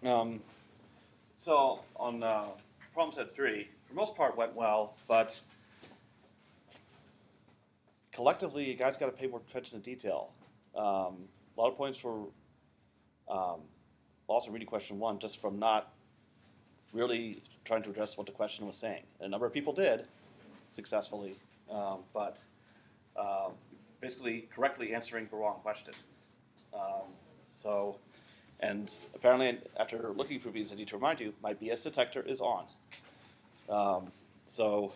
Um, so on problem set 3, for the most part went well, but collectively you guys got to pay more attention to detail. A lot of points for also reading question 1 just from not really trying to address what the question was saying. And a number of people did successfully, but basically correctly answering the wrong question. And apparently after looking through these, I need to remind you, my BS detector is on. So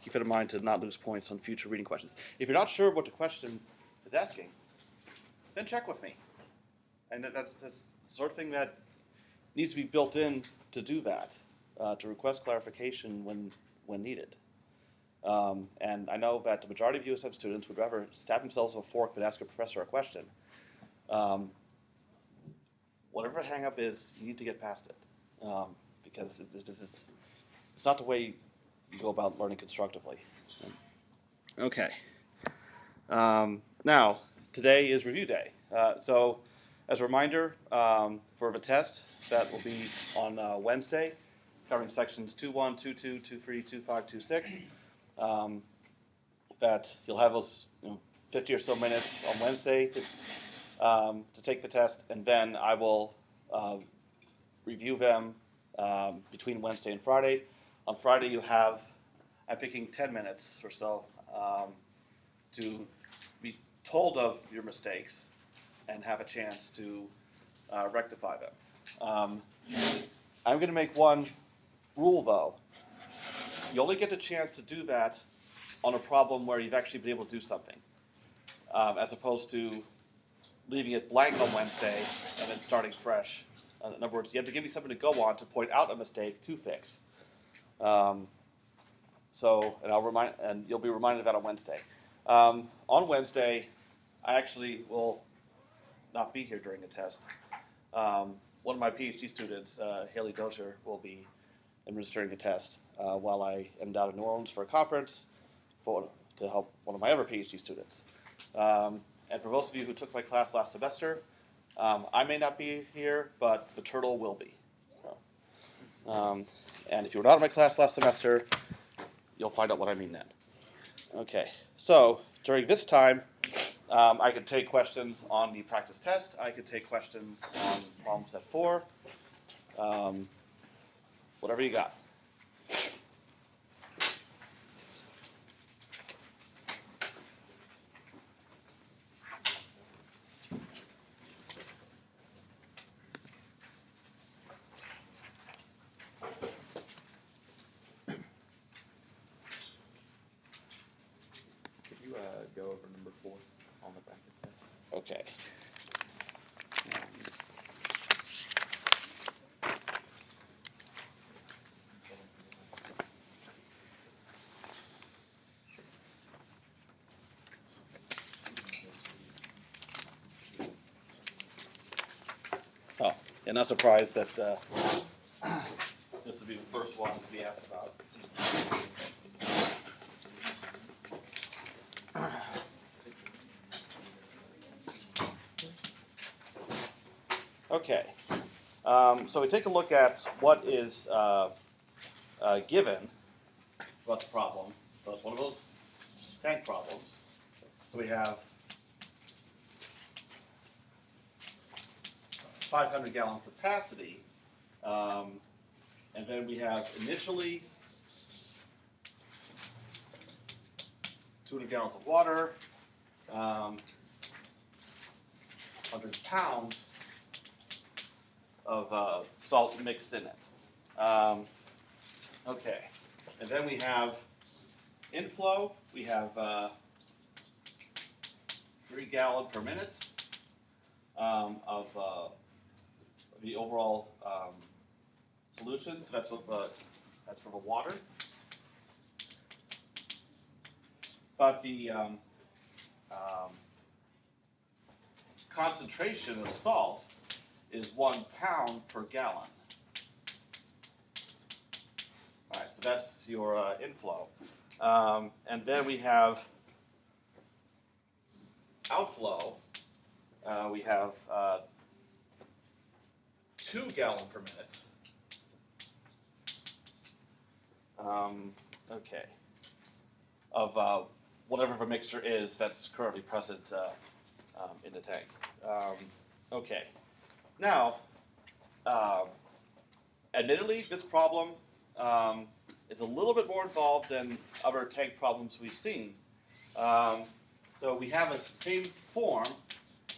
keep it in mind to not lose points on future reading questions. If you're not sure what the question is asking, then check with me. And that's the sort of thing that needs to be built in to do that, to request clarification when needed. And I know that the majority of USM students would rather stab themselves with a fork than ask a professor a question. Whatever hang-up is, you need to get past it, because it's not the way you go about learning constructively. Okay. Now, today is review day. So, as a reminder, for the test that will be on Wednesday, covering sections 2.1, 2.2, 2.3, 2.5, 2.6, that you'll have those 50 or so minutes on Wednesday to take the test, and then I will review them between Wednesday and Friday. On Friday, you have, I'm thinking, 10 minutes or so to be told of your mistakes and have a chance to rectify them. I'm going to make one rule, though. You only get the chance to do that on a problem where you've actually been able to do something, as opposed to leaving it blank on Wednesday and then starting fresh. In other words, you have to give me something to go on to point out a mistake to fix. And you'll be reminded of that on Wednesday. On Wednesday, I actually will not be here during the test. One of my PhD students, Haley Dozier, will be administering the test while I am down in New Orleans for a conference to help one of my other PhD students. And for those of you who took my class last semester, I may not be here, but the turtle will be. And if you were not in my class last semester, you'll find out what I mean then. Okay, so during this time, I could take questions on the practice test. I could take questions on problem set 4. Whatever you got. Go over number 4 on the practice test. Okay. Oh, and not surprised that this will be the first one to be asked about. Okay, so we take a look at what is given about the problem. So it's one of those tank problems. So we have 500 gallon capacity, and then we have initially 200 gallons of water, 100 pounds of salt mixed in it. Okay, and then we have inflow. We have 3 gallons per minute of the overall solution. So that's for the water. But the concentration of salt is 1 pound per gallon. All right, so that's your inflow. And then we have outflow. We have 2 gallon per minute. Okay. Of whatever the mixture is that's currently present in the tank. Okay. Now, admittedly, this problem is a little bit more involved than other tank problems we've seen. So we have a same form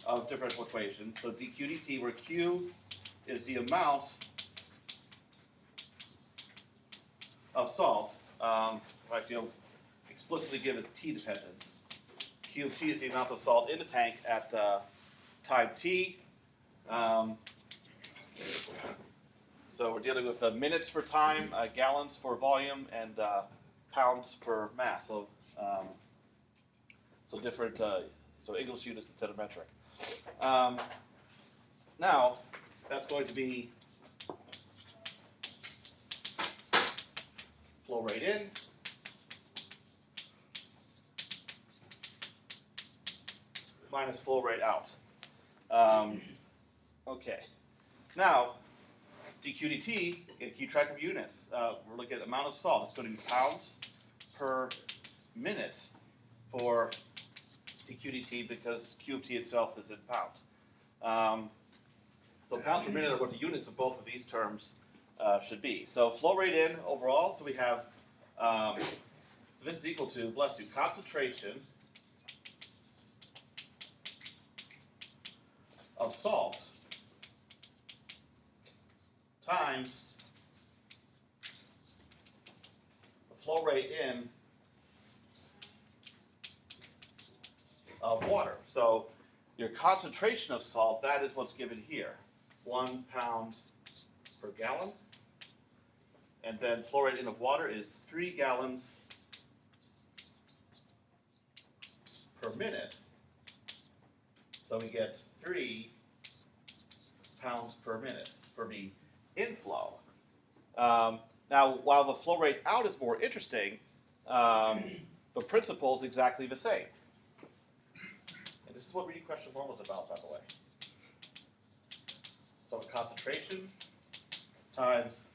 of differential equation. So dq dt, where q is the amount of salt. If you'll explicitly give it t dependence. Q of t is the amount of salt in the tank at time t. So we're dealing with minutes for time, gallons for volume, and pounds per mass. So different, so English units instead of metric. Now, that's going to be flow rate in minus flow rate out. Okay. Now, dq dt, keep track of units. We're looking at amount of salt. It's going to be pounds per minute for dq dt because q of t itself is in pounds. So pounds per minute are what the units of both of these terms should be. So flow rate in overall, so we have, so this is equal to, bless you, concentration of salt times the flow rate in of water. So your concentration of salt, that is what's given here. 1 pound per gallon. And then flow rate in of water is 3 gallons per minute. So we get 3 pounds per minute for the inflow. Now, while the flow rate out is more interesting, the principle is exactly the same. And this is what reading question 1 was about, by the way. So concentration times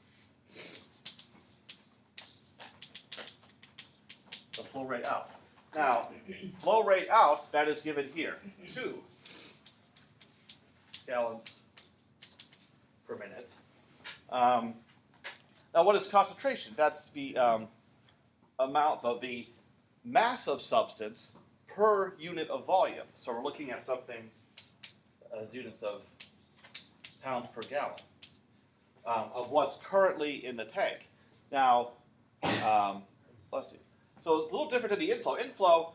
the flow rate out. Now, flow rate out, that is given here, 2 gallons per minute. Now, what is concentration? That's the amount of the mass of substance per unit of volume. So we're looking at something as units of pounds per gallon of what's currently in the tank. Now, let's see. So it's a little different than the inflow. Inflow,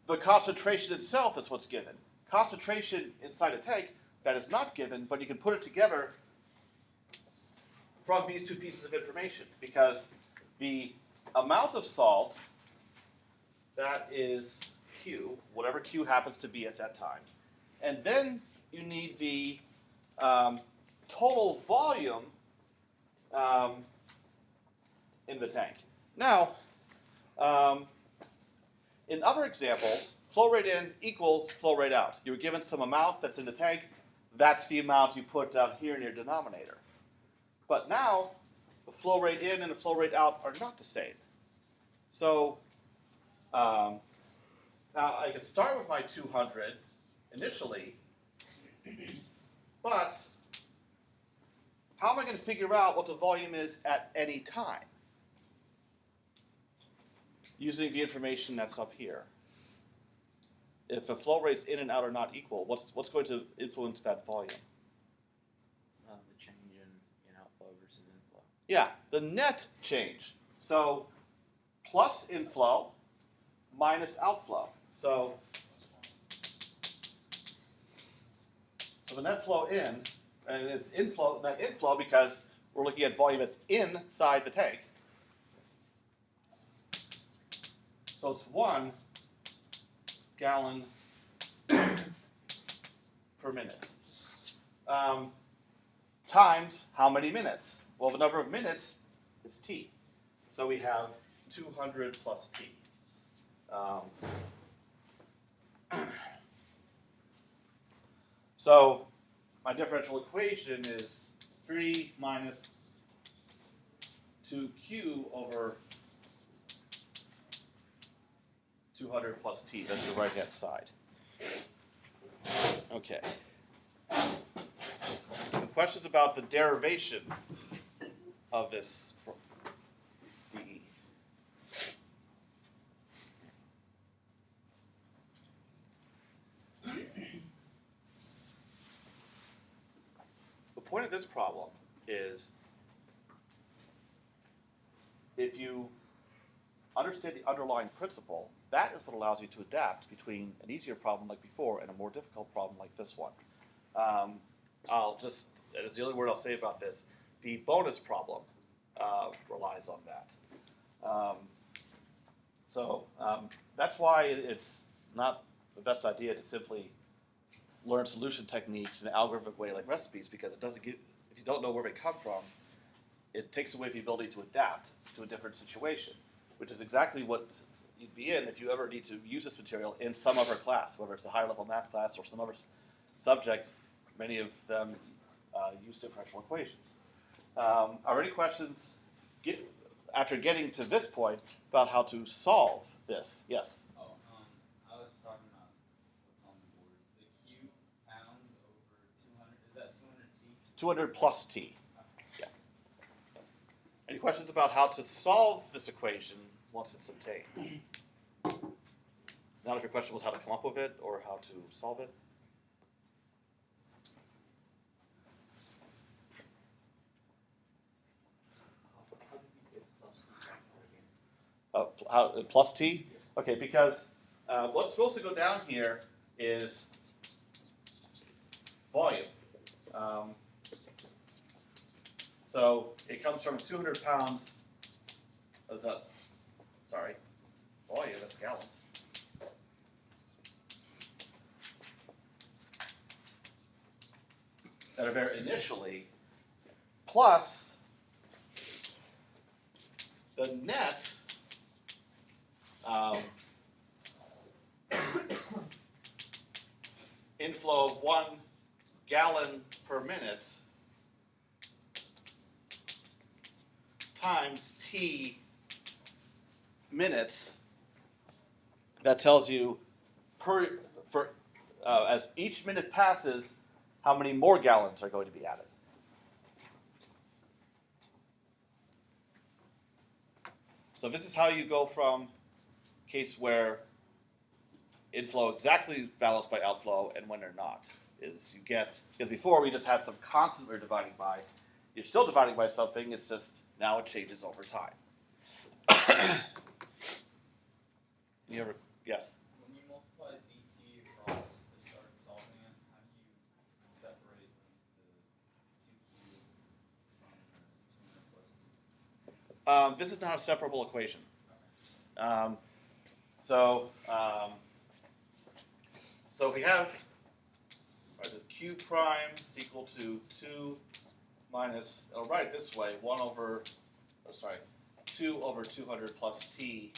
the concentration itself is what's given. Concentration inside a tank, that is not given, but you can put it together from these 2 pieces of information, because the amount of salt, that is Q, whatever Q happens to be at that time. And then you need the total volume in the tank. Now, in other examples, flow rate in equals flow rate out. You're given some amount that's in the tank. That's the amount you put down here in your denominator. But now, the flow rate in and the flow rate out are not the same. So, now I can start with my 200 initially, but how am I going to figure out what the volume is at any time? Using the information that's up here. If the flow rates in and out are not equal, what's going to influence that volume? The change in outflow versus inflow. Yeah, the net change. So plus inflow minus outflow. So the net flow in, and it's inflow, net inflow because we're looking at volume that's inside the tank. So it's 1 gallon per minute. Times how many minutes? Well, the number of minutes is t. So we have 200 plus t. So my differential equation is 3 minus 2q over 200 plus t. That's the right-hand side. Okay. Some questions about the derivation of this dE. The point of this problem is if you understand the underlying principle, that is what allows you to adapt between an easier problem like before and a more difficult problem like this one. I'll just, as the only word I'll say about this, the bonus problem relies on that. That's why it's not the best idea to simply learn solution techniques in an algorithmic way like recipes, because it doesn't give, if you don't know where they come from, it takes away the ability to adapt to a different situation, which is exactly what you'd be in if you ever need to use this material in some other class, whether it's a higher level math class or some other subject. Many of them use differential equations. Are there any questions after getting to this point about how to solve this? Yes? I was talking about what's on the board. The Q pound over 200, is that 200t? 200 plus t. Yeah. Any questions about how to solve this equation once it's obtained? Not if your question was how to come up with it or how to solve it. Plus t? Okay, because what's supposed to go down here is volume. So it comes from 200 pounds. Volume, that's gallons. That are there initially, plus the net inflow of 1 gallon per minute times t minutes. That tells you as each minute passes how many more gallons are going to be added. So this is how you go from case where inflow exactly balanced by outflow and when they're not. Is you get, because before we just had some constant we were dividing by. You're still dividing by something, it's just now it changes over time. You ever, yes? When you multiply dt across to start solving it, how do you separate the 2q from the 200 plus t? This is not a separable equation. So if we have the q prime is equal to 2 minus, I'll write it this way, 2 over 200 plus t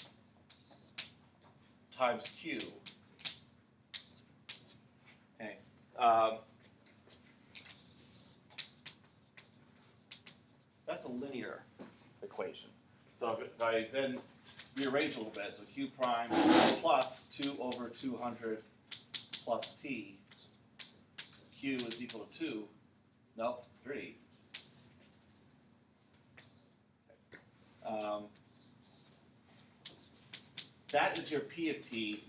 times q. Okay. That's a linear equation. So if I then rearrange a little bit, so q prime plus 2 over 200 plus t, q is equal to 2, no, 3. That is your p of t,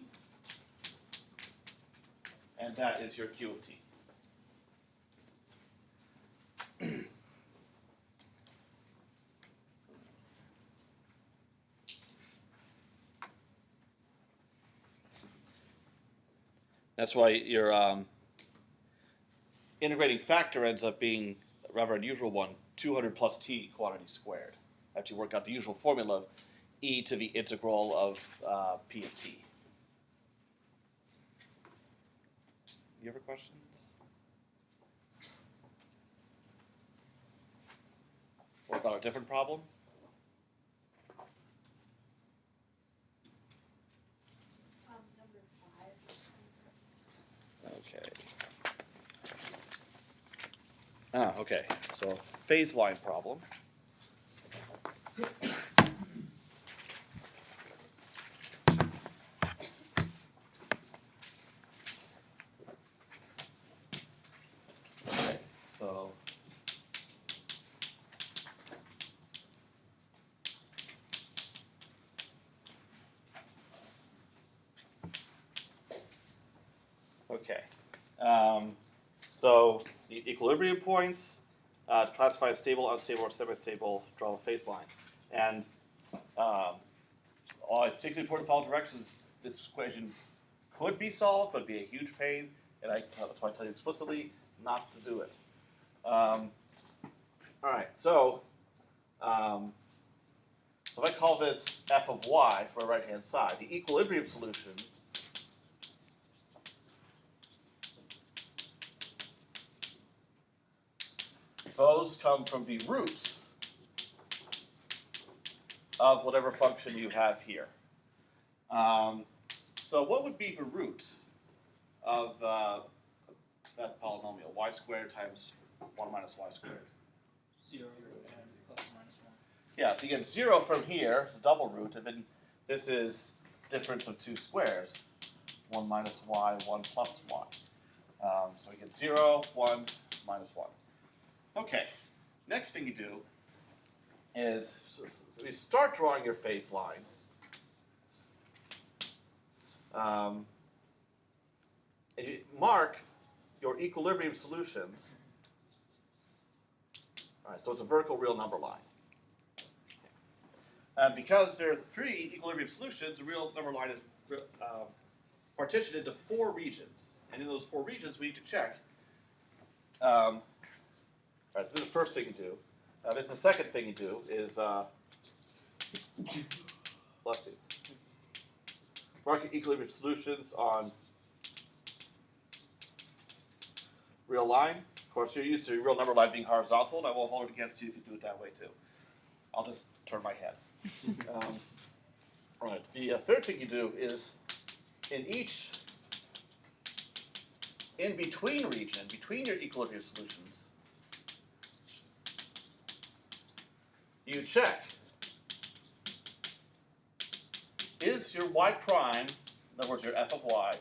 and that is your q of t. That's why your integrating factor ends up being a rather unusual one, 200 plus t quantity squared. After you work out the usual formula of e to the integral of p of t. You have any questions? What about a different problem? Number 5. Okay. Okay, so phase line problem. Okay, so okay, so the equilibrium points, to classify as stable, unstable, or semi-stable, draw a phase line. And particularly important to follow directions, this equation could be solved, but it'd be a huge pain, and that's why I tell you explicitly not to do it. All right, so if I call this f of y for my right-hand side, the equilibrium solution those come from the roots of whatever function you have here. So what would be the roots of that polynomial, y squared times 1 minus y squared? 0 and plus or minus 1. Yeah, so you get 0 from here, it's a double root, and then this is difference of two squares, 1 minus y, 1 plus y. So we get 0, 1, minus 1. Okay, next thing you do is, so you start drawing your phase line. And you mark your equilibrium solutions. All right, so it's a vertical real number line. And because there are 3 equilibrium solutions, the real number line is partitioned into 4 regions. And in those 4 regions, we need to check. All right, so this is the first thing you do. This is the second thing you do is, bless you. Mark your equilibrium solutions on real line. Of course, you're used to your real number line being horizontal, and I won't hold it against you if you do it that way too. I'll just turn my head. All right. The third thing you do is in each in-between region, between your equilibrium solutions, you check, is your y prime, in other words, your f of y,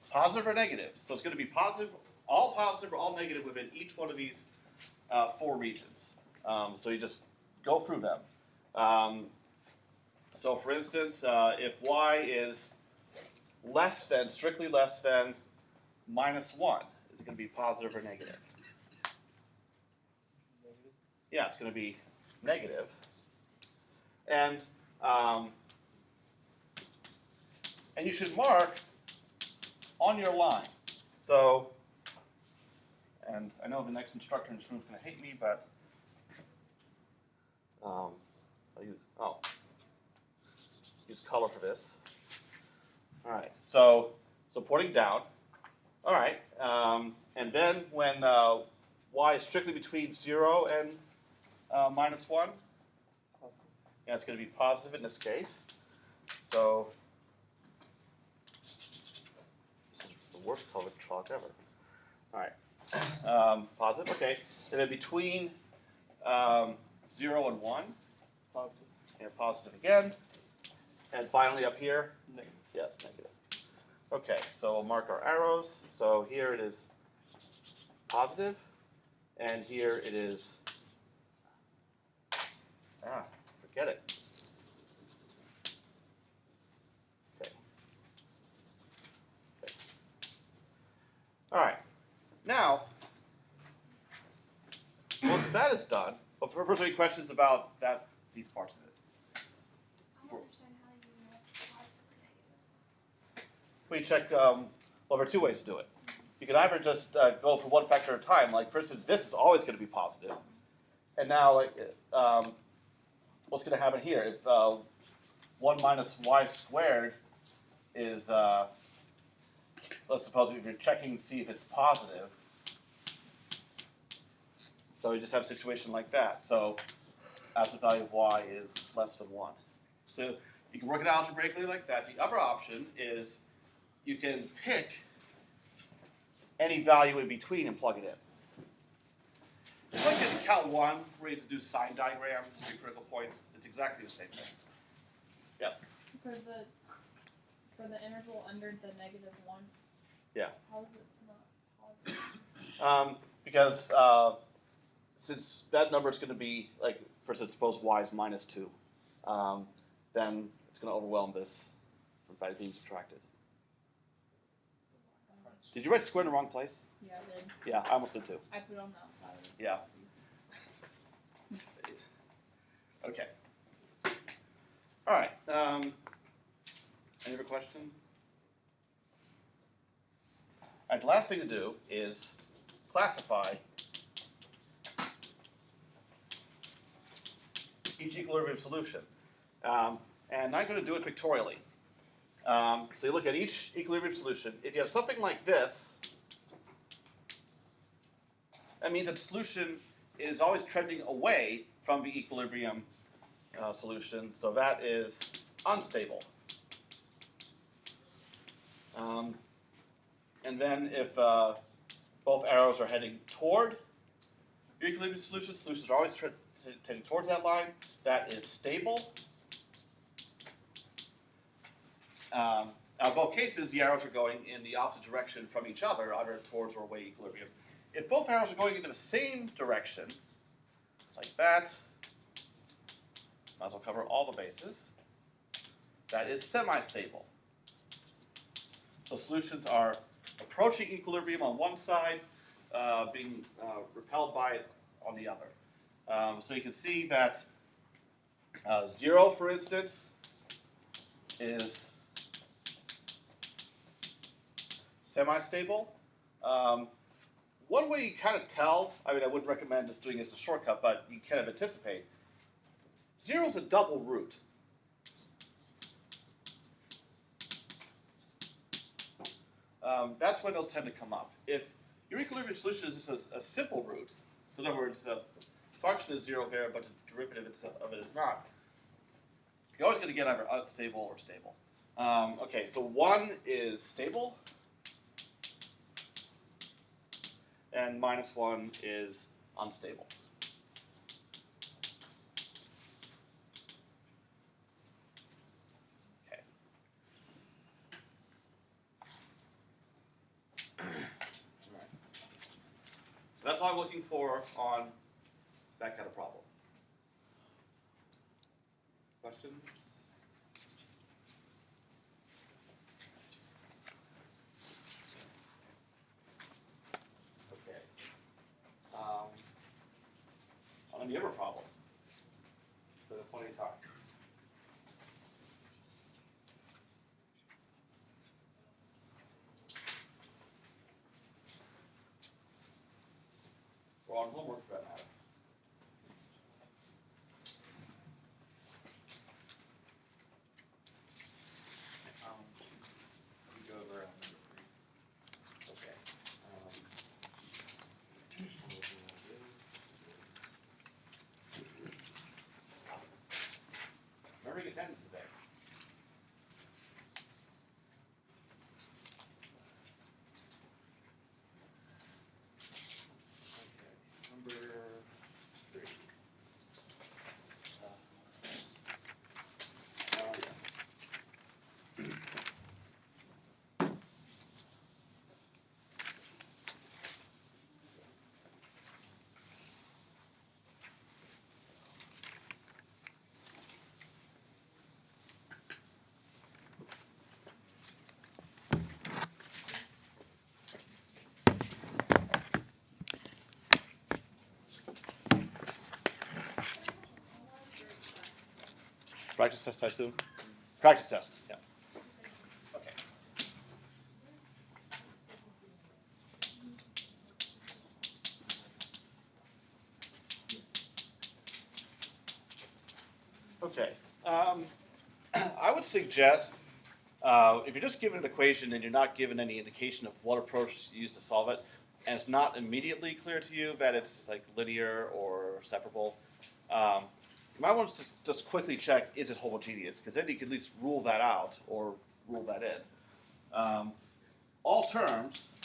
positive or negative? So it's going to be positive, all positive or all negative within each one of these 4 regions. So you just go through them. So for instance, if y is less than, strictly less than, minus 1, is it going to be positive or negative? Yeah, it's going to be negative. And you should mark on your line. So, and I know the next instructor in this room is going to hate me, but I'll use color for this. All right, so pointing down. All right, and then when y is strictly between 0 and minus 1, yeah, it's going to be positive in this case. So this is the worst colored chalk ever. All right, positive. Okay, and then between 0 and 1, Positive. and positive again, and finally up here, Negative. yes, negative. Okay, so we'll mark our arrows. So here it is positive, and here it is. Forget it. Okay. All right. Now, once that is done, well, first, any questions about these parts of it? I don't understand how you know positive or negatives. We check. Well, there are 2 ways to do it. You can either just go for one factor at a time. Like, for instance, this is always going to be positive. And now, like, what's going to happen here? If 1 minus y squared is, let's suppose if you're checking to see if it's positive, so you just have a situation like that. So absolute value of y is less than 1. So you can work it algebraically like that. The other option is you can pick any value in between and plug it in. It's like in Cal 1, where you have to do sign diagrams for your critical points. It's exactly the same thing. Yes? For the interval under the -1. Yeah. How is it not? Because since that number is going to be, like, for instance, suppose y is -2, then it's going to overwhelm this by being subtracted. Did you write square in the wrong place? Yeah, I did. Yeah, I almost did too. I put it on the outside. Yeah. Okay. All right. Any other question? All right. The last thing to do is classify each equilibrium solution, and I'm going to do it pictorially. So you look at each equilibrium solution. If you have something like this, that means that the solution is always trending away from the equilibrium solution, so that is unstable. And then if both arrows are heading toward your equilibrium solution, solutions are always tending towards that line, that is stable. Now, in both cases, the arrows are going in the opposite direction from each other, either towards or away equilibrium. If both arrows are going into the same direction, like that, might as well cover all the bases, that is semi-stable. So solutions are approaching equilibrium on one side, being repelled by it on the other. So you can see that 0, for instance, is semi-stable. One way you kind of tell, I mean, I wouldn't recommend just doing it as a shortcut, but you kind of anticipate. 0 is a double root. That's when those tend to come up. If your equilibrium solution is just a simple root, so in other words, the function is 0 here, but the derivative of it is not, you're always going to get either unstable or stable. Okay, so 1 is stable, and -1 is unstable. Okay. Alright. So that's all I'm looking for on that kind of problem. Questions? Okay. On the other problem, so there's plenty of time. We're on homework for that matter. We go over number 3. Okay. Remembering attendance today. Okay, number 3. Yeah. Practice test, I assume? Practice test, yeah. Okay. Okay. I would suggest, if you're just given an equation and you're not given any indication of what approach you use to solve it, and it's not immediately clear to you that it's like linear or separable, you might want to just quickly check, is it homogeneous? Because then you can at least rule that out or rule that in. All terms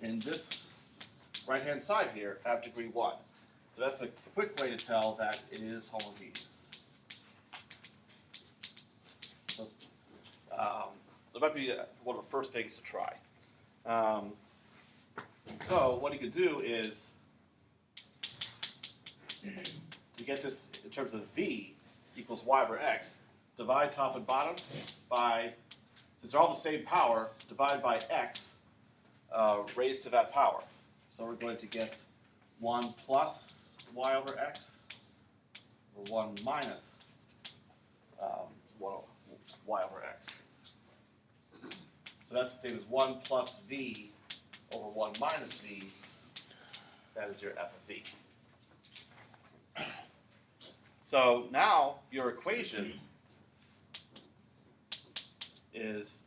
in this right-hand side here have degree 1. So that's a quick way to tell that it is homogeneous. So, that might be one of the first things to try. So what you could do is, to get this in terms of v equals y over x, divide top and bottom by, since they're all the same power, divide by x raised to that power. So we're going to get 1 plus y over x, or 1 minus y over x. So that's the same as 1 plus v over 1 minus v. That is your f of v. So now your equation is,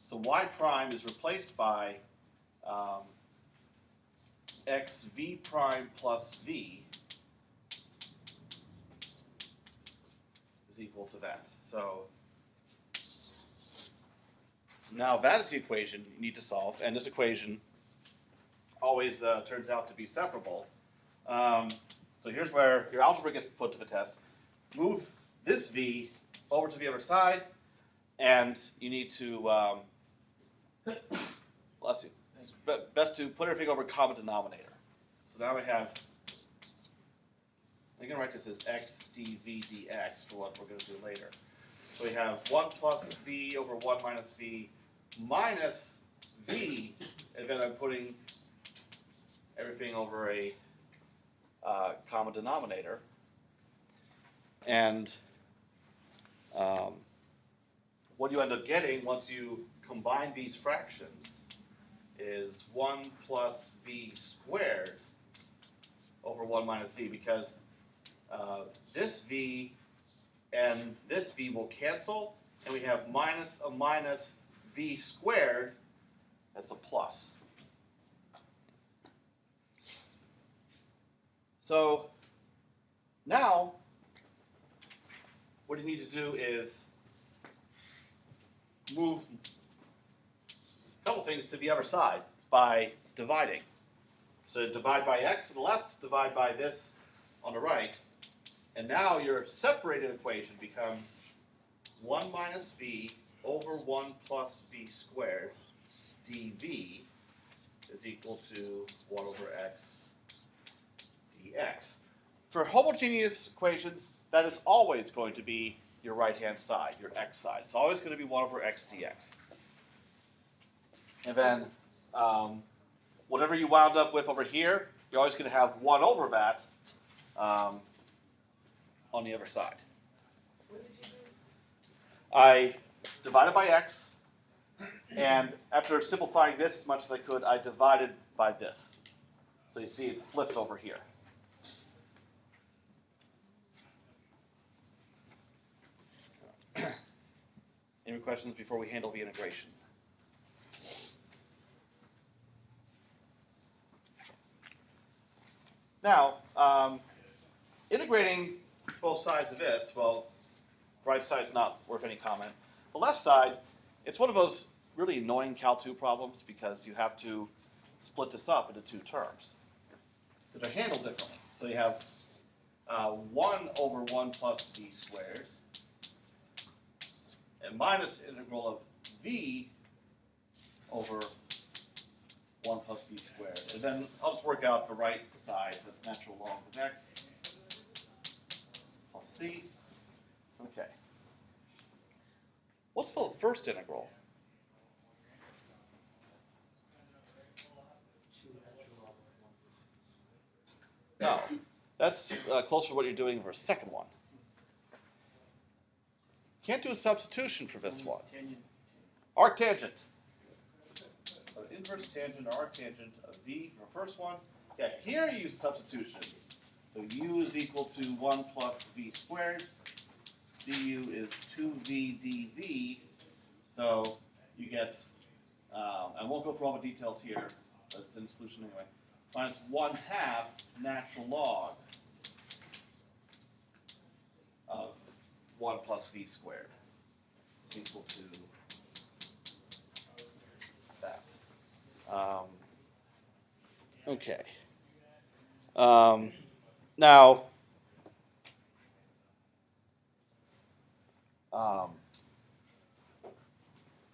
so y prime is replaced by x v prime plus v is equal to that. So now that is the equation you need to solve, and this equation always turns out to be separable. So here's where your algebra gets put to the test. Move this v over to the other side, and you need to, let's see, best to put everything over a common denominator. So now we have, I'm going to write this as x dv dx for what we're going to do later. So we have 1 plus v over 1 minus v minus v, and then I'm putting everything over a common denominator. And what you end up getting once you combine these fractions is 1 plus v squared over 1 minus v, because this v and this v will cancel, and we have minus a minus v squared as a plus. So now what you need to do is move a couple things to the other side by dividing. So divide by x on the left, divide by this on the right, and now your separated equation becomes 1 minus v over 1 plus v squared dv is equal to 1 over x dx. For homogeneous equations, that is always going to be your right-hand side, your x side. It's always going to be 1 over x dx. And then whatever you wound up with over here, you're always going to have 1 over that on the other side. What did you do? I divided by x, and after simplifying this as much as I could, I divided by this. So you see it flipped over here. Any questions before we handle the integration? Now, integrating both sides of this, well, right side's not worth any comment. The left side, it's one of those really annoying Cal 2 problems because you have to split this up into 2 terms that are handled differently. So you have 1 over 1 plus v squared, and minus integral of v over 1 plus v squared. And then I'll just work out the right side. That's natural log of x plus c. Okay. What's the first integral? No, that's closer to what you're doing for a second one. Can't do a substitution for this one. Arctangent. So inverse tangent or arctangent of v for the first one. Yeah, here you use substitution. So u is equal to 1 plus v squared. Du is 2v dv. So you get, I won't go through all the details here, but it's in the solution anyway. Minus 1/2 natural log of 1 plus v squared is equal to that. Okay. Now,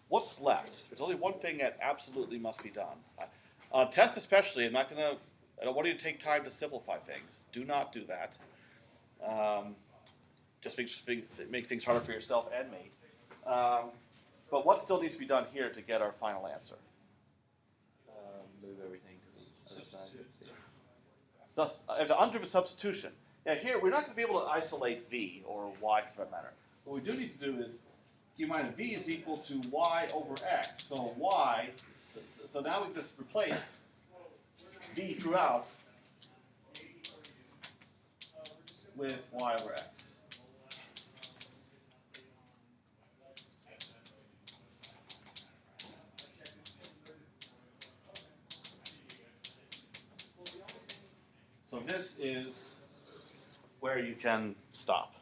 what's left? There's only one thing that absolutely must be done. On a test especially, I don't want you to take time to simplify things. Do not do that. Just make things harder for yourself and me. But what still needs to be done here to get our final answer? Move everything to the other side. To undo a substitution. Yeah, here we're not going to be able to isolate v or y for that matter. What we do need to do is keep in mind that v is equal to y over x. So y, so now we can just replace v throughout with y over x. So this is where you can stop.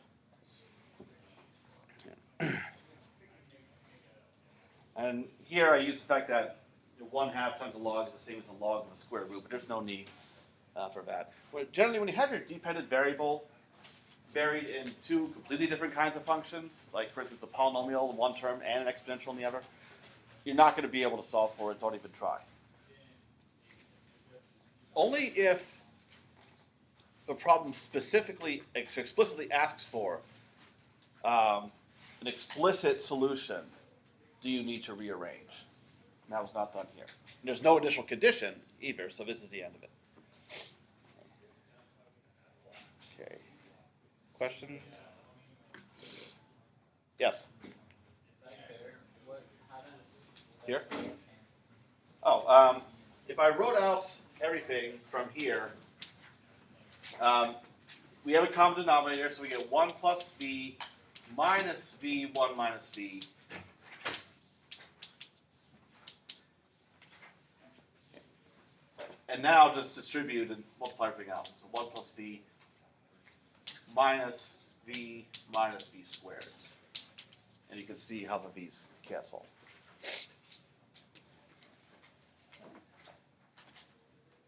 And here I use the fact that 1/2 times a log is the same as a log of the square root, but there's no need for that. Generally, when you have your dependent variable buried in two completely different kinds of functions, like for instance a polynomial in one term and an exponential in the other, you're not going to be able to solve for it. Don't even try. Only if the problem specifically, explicitly asks for an explicit solution do you need to rearrange. And that was not done here. And there's no initial condition either, so this is the end of it. Okay. Questions? Yes? Here? Oh, if I wrote out everything from here, we have a common denominator, so we get 1 plus v minus v, 1 minus v. And now just distribute and multiply everything out. So 1 plus v minus v minus v squared. And you can see how the v's cancel.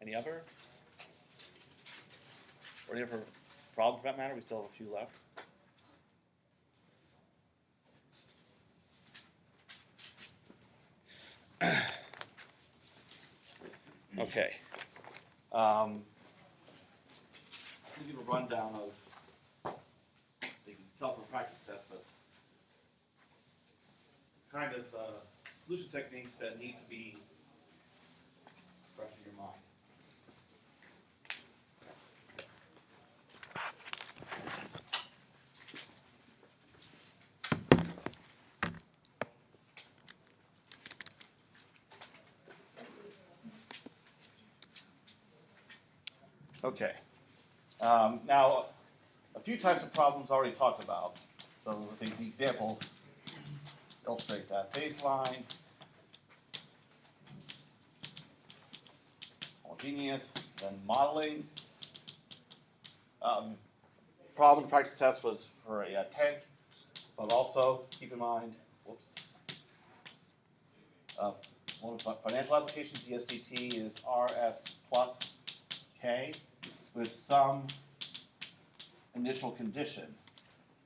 Any other? Or any other problems for that matter? We still have a few left. Okay. I'll give you a rundown of the self-practice test, but kind of solution techniques that need to be fresh in your mind. Okay. Now, a few types of problems already talked about. So I think the examples illustrate that. Baseline, homogeneous, then modeling. Problem practice test was for a tank, but also keep in mind, one financial application, DSDT, is RS plus K with some initial condition.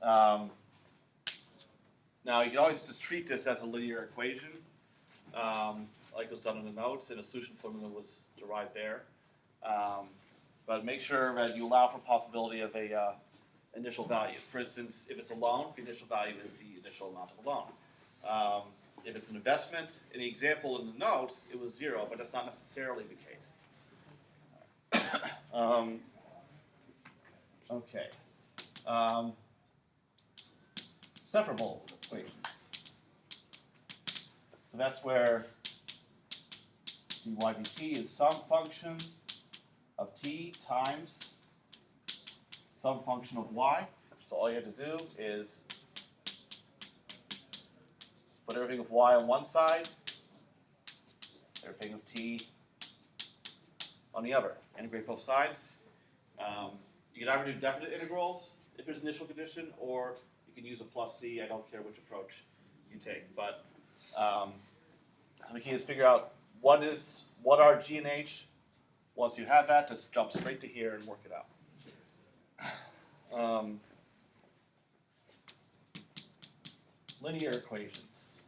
Now you can always just treat this as a linear equation, like was done in the notes, and a solution formula was derived there. But make sure that you allow for possibility of a initial value. For instance, if it's a loan, the initial value is the initial amount of the loan. If it's an investment, in the example in the notes, it was 0, but that's not necessarily the case. Okay. Separable equations. So that's where dy dt is some function of t times some function of y. So all you have to do is put everything of y on one side, everything of t on the other. Integrate both sides. You can either do definite integrals if there's an initial condition, or you can use a plus c. I don't care which approach you take. But the key is figure out what are G and H? Once you have that, just jump straight to here and work it out. Linear equations.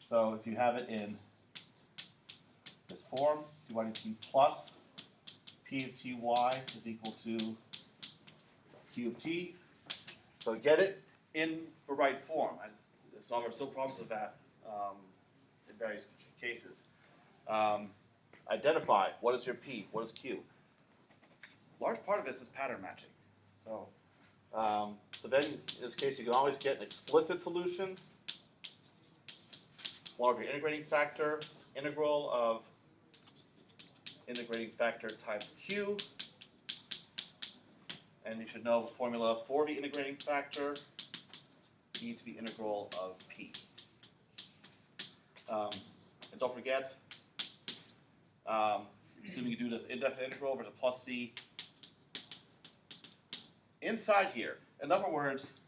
So if you have it in this form, dy dt plus p of ty is equal to q of t. So get it in the right form. So there are still problems with that in various cases. Identify what is your p, what is q. Large part of this is pattern matching. So, so then in this case you can always get an explicit solution. One of your integrating factor, integral of integrating factor times q. And you should know the formula for the integrating factor, e to the integral of p. And don't forget, assuming you do this indefinite integral over to plus c, inside here, in other words,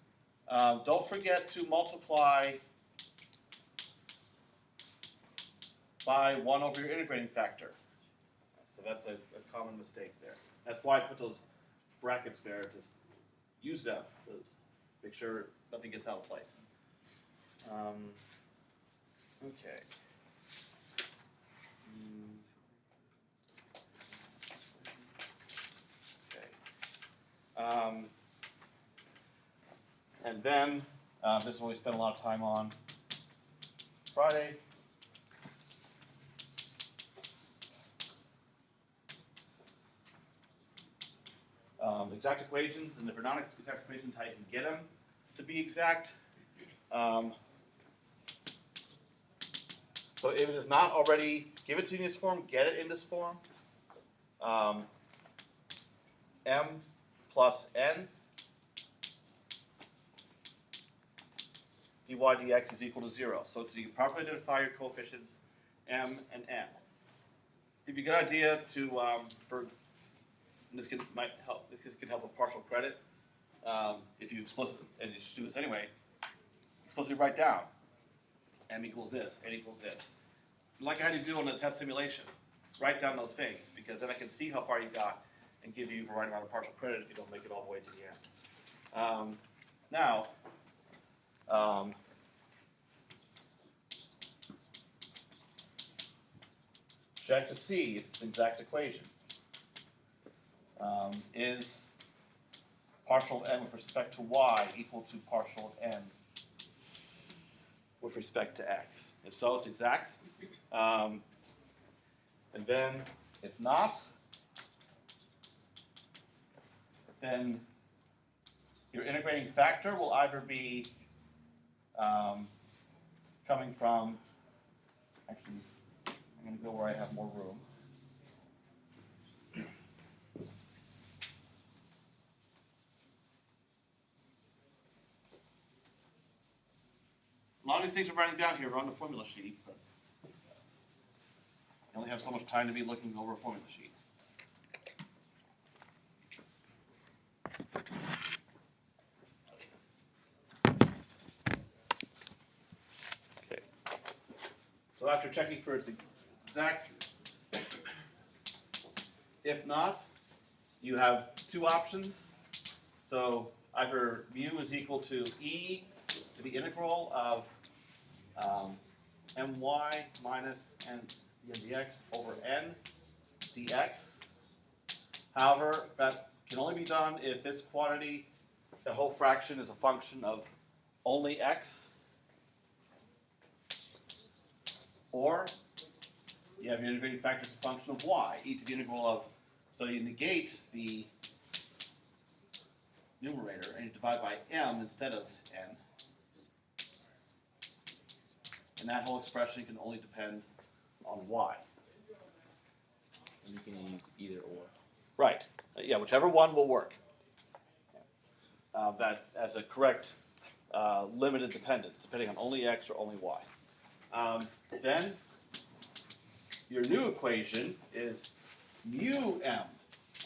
don't forget to multiply by 1 over your integrating factor. So that's a common mistake there. That's why I put those brackets there to use them, to make sure nothing gets out of place. Okay. And then, this is what we spent a lot of time on Friday. Exact equations, and if they're not exact equations, how you can get them to be exact. So if it is not already given to you in this form, get it in this form. M plus n dy dx is equal to 0. So you can properly identify your coefficients m and n. It'd be a good idea to, and this might help. This can help with partial credit. If you explicitly, and you should do this anyway, explicitly write down m equals this, n equals this. Like I had to do on the test simulation, write down those things, because then I can see how far you got and give you the right amount of partial credit if you don't make it all the way to the end. Now, check to see if it's an exact equation. Is partial n with respect to y equal to partial n with respect to x? If so, it's exact. And then, if not, then your integrating factor will either be coming from, actually, I'm going to go where I have more room. A lot of these things I'm writing down here are on the formula sheet, but I only have so much time to be looking over a formula sheet. Okay. So after checking for its exact, if not, you have two options. So either mu is equal to e to the integral of my minus n dx over n dx. However, that can only be done if this quantity, the whole fraction, is a function of only x. Or you have your integrating factor as a function of y, e to the integral of, so you negate the numerator and you divide by m instead of n. And that whole expression can only depend on y. And you can use either or. Right. Yeah, whichever one will work. That as a correct limited dependence, depending on only x or only y. Then your new equation is mu m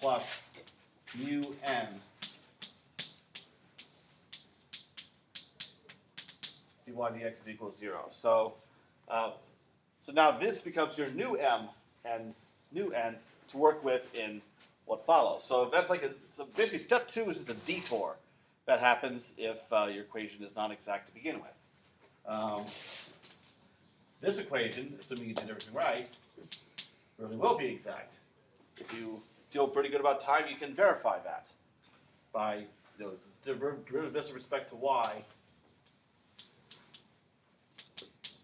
plus mu n dy dx is equal to 0. So So now this becomes your new m and new n to work with in what follows. So that's like so basically step 2 is just a detour that happens if your equation is not exact to begin with. This equation, assuming you did everything right, really will be exact. If you feel pretty good about time, you can verify that by derivative this with respect to y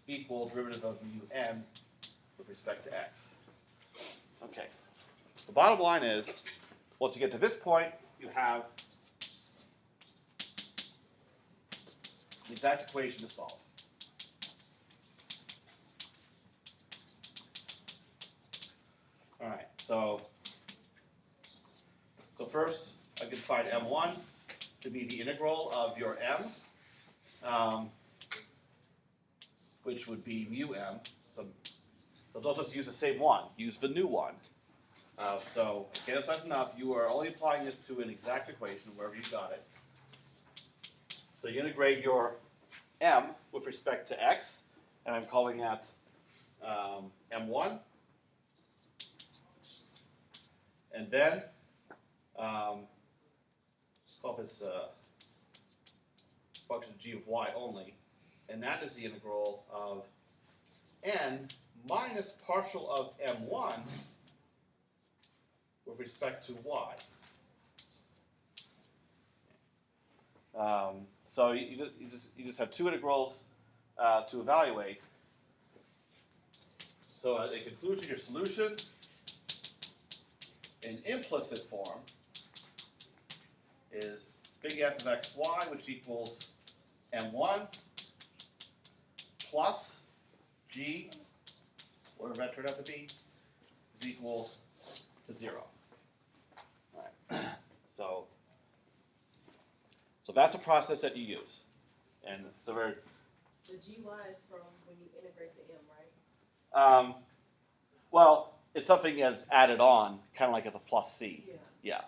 equal derivative of mu n with respect to x. Okay. The bottom line is, once you get to this point, you have the exact equation to solve. All right, so first I can find m1 to be the integral of your m, which would be mu m. So don't just use the same one, use the new one. So again, if that's enough, you are only applying this to an exact equation wherever you got it. So you integrate your m with respect to x, and I'm calling that m1. And then call this function g of y only, and that is the integral of n minus partial of m1 with respect to y. So you just have two integrals to evaluate. So in conclusion, your solution in implicit form is big F of xy, which equals m1 plus g, whatever that turned out to be, is equal to 0. All right. So that's a process that you use. And so we're... The gy is from when you integrate the m, right? Well, it's something that's added on, kind of like as a plus c. Yeah.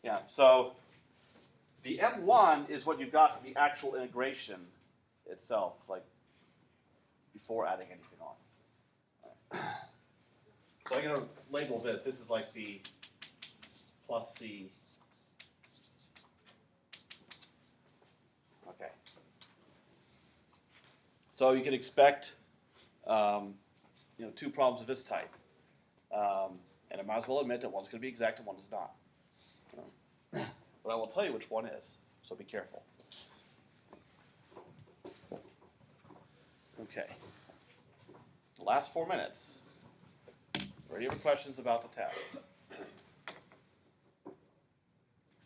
Yeah. So the m1 is what you got from the actual integration itself, like before adding anything on. So I'm going to label this. This is like the plus c. Okay. So you can expect, two problems of this type, and I might as well admit that one's going to be exact and one is not. But I will tell you which one is, so be careful. Okay. The last 4 minutes. Any other questions about the test?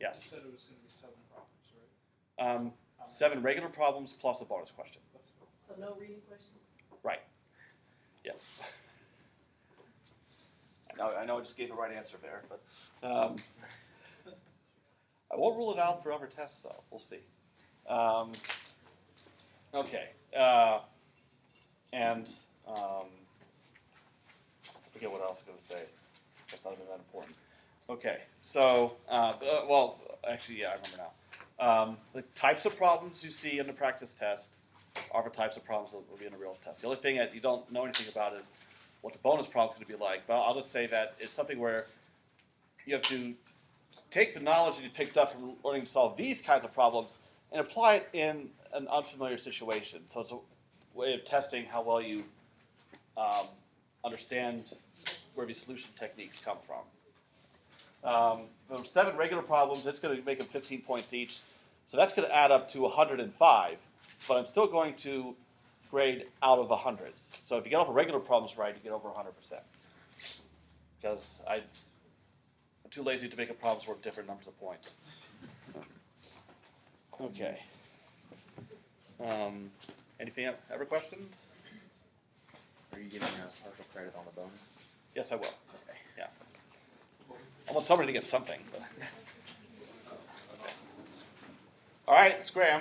Yes. You said it was going to be 7 problems, right? 7 regular problems plus a bonus question. So no reading questions? Right. Yeah. I know I just gave the right answer there, but I won't rule it out for other tests, though. We'll see. Okay. And I forget what else I was going to say. That's not even that important. Okay. So, well, actually, yeah, I remember now. The types of problems you see in the practice test are the types of problems that will be in a real test. The only thing that you don't know anything about is what the bonus problem is going to be like. But I'll just say that it's something where you have to take the knowledge that you picked up from learning to solve these kinds of problems and apply it in an unfamiliar situation. So it's a way of testing how well you understand where these solution techniques come from. Those 7 regular problems, it's going to make them 15 points each. So that's going to add up to 105. But I'm still going to grade out of 100. So if you get all the regular problems right, you get over 100%. Because I'm too lazy to make a problems worth different numbers of points. Okay. Anything else? Ever questions? Are you getting a partial credit on the bonus? Yes, I will. Okay. Yeah. I want somebody to get something. But. Okay. All right, scram.